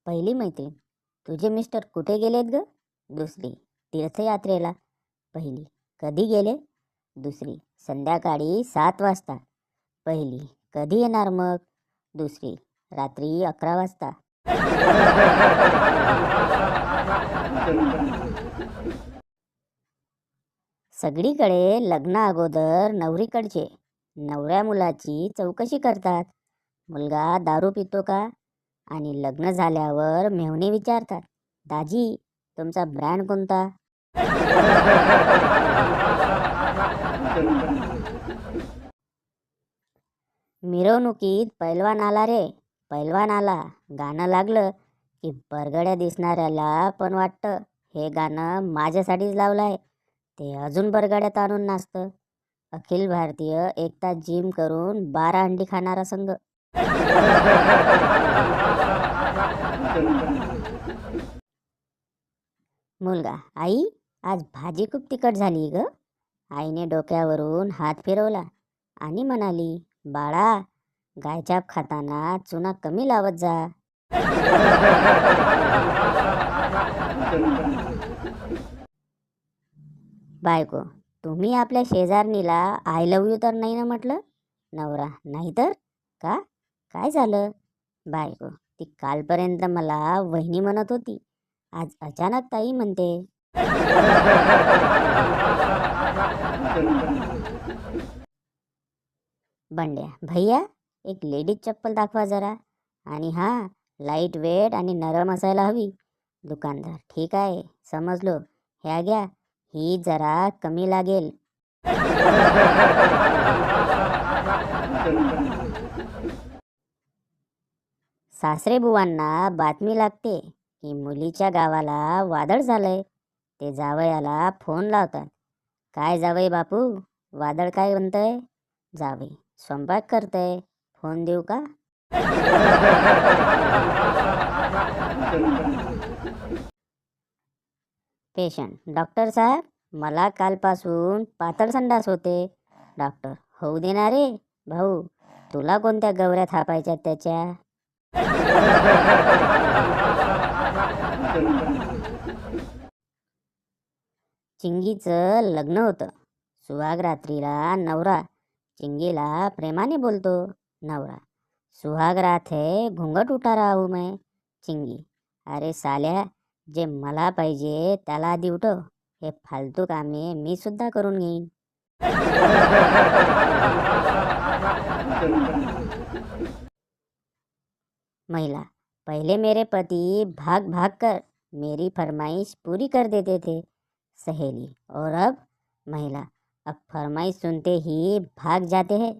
पहिली मैत्रीण, तुझे मिस्टर कुठे गेलेत ग? दुसरी, तीर्थयात्रेला. पहिली, कधी गेले? दुसरी, संध्याकाळी 7 वाजता. पहिली, कधी येणार मग? दुसरी, रात्री 11 वाजता. सगळीकडे लग्न अगोदर नवरीकडचे नवऱ्या मुलाची चौकशी करतात. मुलगा दारू पितो का? आणि लग्न झाल्यावर मेव्हणे विचारतात, दाजी तुमचा ब्रँड कोणता? मिरवणुकीत पैलवान आला रे, पैलवान आला गाणं लागलं की बरगड्या दिसणाऱ्याला पण वाटतं हे गाणं माझ्यासाठीच लावलं आहे. ते अजून बरगड्यात आणून नाचतं. अखिल भारतीय एक तास जिम करून 12 अंडी खाणारा संघ. मुलगा, आई आज भाजी खूप तिखट झाली ग. आईने डोक्यावरून हात फिरवला आणि म्हणाली, बाळा गायछाप खाताना चुना कमी लावत जा. बायको, तुम्ही आपल्या शेजारणीला आय लव्ह यू तर नाही ना म्हटलं? नवरा, नाही तर का? काय झालं? बायको, ती कालपर्यंत मला वहिनी म्हणत होती, आज अचानक ताई म्हणते. बंड्या, भैया एक लेडीज चप्पल दाखवा जरा. आणि हां, लाईट वेट आणि नरम असायला हवी. दुकानदार, ठीक आहे समजलो, ह्या घ्या, ही जरा कमी लागेल. सासरे बुवांना बातमी लागते की मुलीच्या गावाला वादळ झालंय. ते जावयाला फोन लावतात, काय जावई बापू, वादळ काय म्हणतंय? जावई, स्वयंपाक करतंय, फोन देऊ का? पेशंट, डॉक्टर साहेब मला कालपासून पातळ संडास होते. डॉक्टर, होऊ देणार रे भाऊ, तुला कोणत्या गवऱ्या थापायच्या त्याच्या? चिंगीचं लग्न होतं. सुहाग रात्रीला नवरा चिंगीला प्रेमाने बोलतो. नवरा, सुहाग रात है घूंघट उठा रहा हूं मैं. चिंगी, अरे साल्या, जे मला पाहिजे त्याला आधी उठव. हे फालतू कामे मी सुद्धा करून घेईन. महिला, पहले मेरे पति भाग भाग कर मेरी फरमाइश पूरी कर देते थे. सहेली, और अब? महिला, अब फरमाइश सुनते ही भाग जाते हैं.